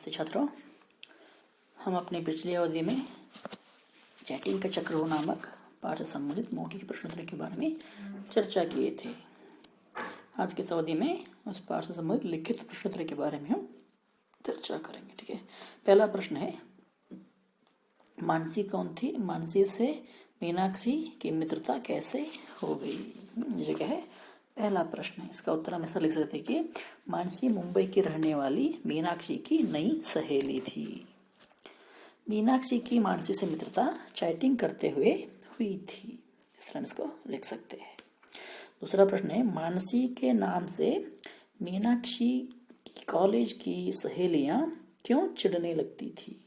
नमस्ते छात्रों, हम अपनी पिछली अवधि में चैटिंग का चक्र नामक पाठ से संबंधित मौखिक प्रश्नोत्तरी के बारे में चर्चा किए थे। आज की इस अवधि में उस पाठ से संबंधित लिखित प्रश्नोत्तरी के बारे में हम चर्चा करेंगे। ठीक है, पहला प्रश्न है, मानसी कौन थी? मानसी से मीनाक्षी की मित्रता कैसे हो गई? ये क्या है? पहला प्रश्न है। इसका उत्तर हम ऐसा लिख सकते हैं कि मानसी मुंबई की रहने वाली मीनाक्षी की नई सहेली थी। मीनाक्षी की मानसी से मित्रता चैटिंग करते हुए हुई थी। इस तरह इसको लिख सकते हैं। दूसरा प्रश्न है, मानसी के नाम से मीनाक्षी की कॉलेज की सहेलियां क्यों चिढ़ने लगती थी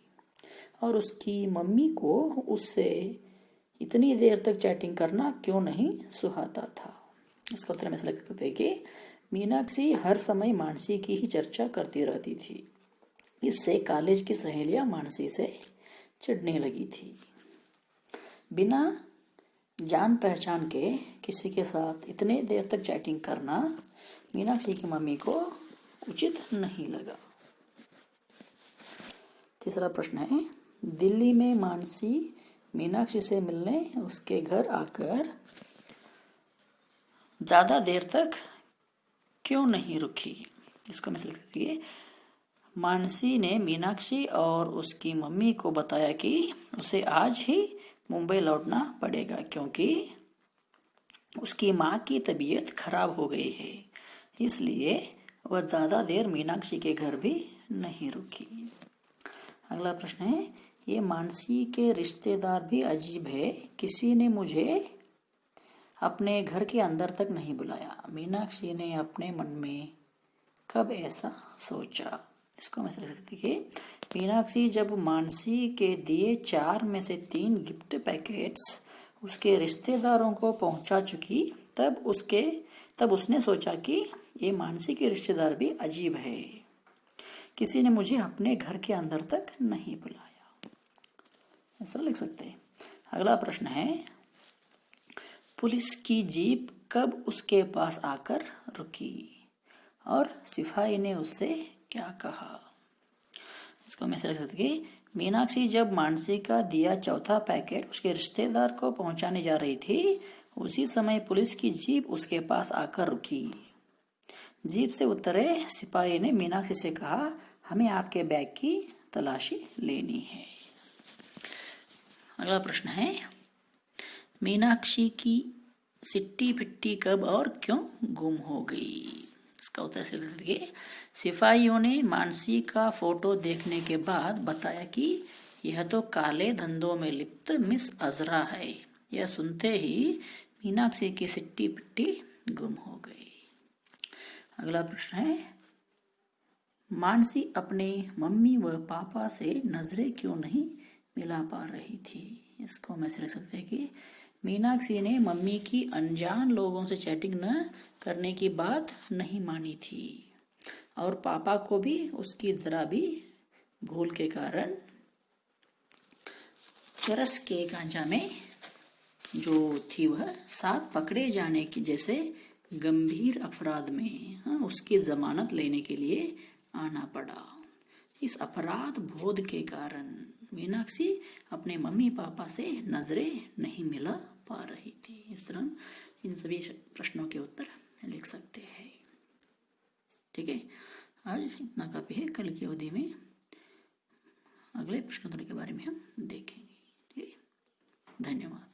और उसकी मम्मी को उससे इतनी देर तक चैटिंग करना क्यों नहीं सुहाता था? इसका उत्तर में ऐसा लिख सकते हैं कि मीनाक्षी हर समय मानसी की ही चर्चा करती रहती थी। इससे कॉलेज की सहेलियां मानसी से चिढ़ने लगी थी। बिना जान पहचान के किसी के साथ इतने देर तक चैटिंग करना मीनाक्षी की मम्मी को उचित नहीं लगा। तीसरा प्रश्न है, दिल्ली में मानसी मीनाक्षी से मिलने उसके घर आकर ज़्यादा देर तक क्यों नहीं रुकी? इसको मैं लिख दिए, मानसी ने मीनाक्षी और उसकी मम्मी को बताया कि उसे आज ही मुंबई लौटना पड़ेगा क्योंकि उसकी माँ की तबीयत खराब हो गई है, इसलिए वह ज़्यादा देर मीनाक्षी के घर भी नहीं रुकी। अगला प्रश्न है, ये मानसी के रिश्तेदार भी अजीब है, किसी ने मुझे अपने घर के अंदर तक नहीं बुलाया। मीनाक्षी ने अपने मन में कब ऐसा सोचा? इसको मैं समझ सकती कि मीनाक्षी जब मानसी के दिए 4 में से 3 गिफ्ट पैकेट्स उसके रिश्तेदारों को पहुंचा चुकी, तब उसने सोचा कि ये मानसी के रिश्तेदार भी अजीब है, किसी ने मुझे अपने घर के अंदर तक नहीं बुलाया। ऐसा लिख सकते हैं। अगला प्रश्न है, पुलिस की जीप कब उसके पास आकर रुकी और सिपाही ने उससे क्या कहा? इसको मैं लिख सकती कि मीनाक्षी जब मानसी का दिया चौथा पैकेट उसके रिश्तेदार को पहुंचाने जा रही थी, उसी समय पुलिस की जीप उसके पास आकर रुकी। जीप से उतरे सिपाही ने मीनाक्षी से कहा, हमें आपके बैग की तलाशी लेनी है। अगला प्रश्न है, मीनाक्षी की सिट्टी पिट्टी कब और क्यों गुम हो गई? इसका उत्तर से सिपाहियों ने मानसी का फोटो देखने के बाद बताया कि यह तो काले धंधों में लिप्त मिस अजरा है। यह सुनते ही मीनाक्षी की सिट्टी पिट्टी गुम हो गई। अगला प्रश्न है, मानसी अपने मम्मी व पापा से नजरें क्यों नहीं मिला पा रही थी? इसको मैं लिख सकते हैं कि मीनाक्षी ने मम्मी की अनजान लोगों से चैटिंग न करने की बात नहीं मानी थी और पापा को भी उसकी जरा भी भूल के कारण चरस के गांजा में जो थी वह साथ पकड़े जाने की जैसे गंभीर अपराध में उसकी जमानत लेने के लिए आना पड़ा। इस अपराध बोध के कारण मीनाक्षी अपने मम्मी पापा से नजरें नहीं मिला पा रही थी। इस तरह इन सभी प्रश्नों के उत्तर लिख सकते हैं। ठीक है, आज इतना काफी है। कल की अवधि में अगले प्रश्नोत्तरी के बारे में हम देखेंगे। ठीक है, धन्यवाद।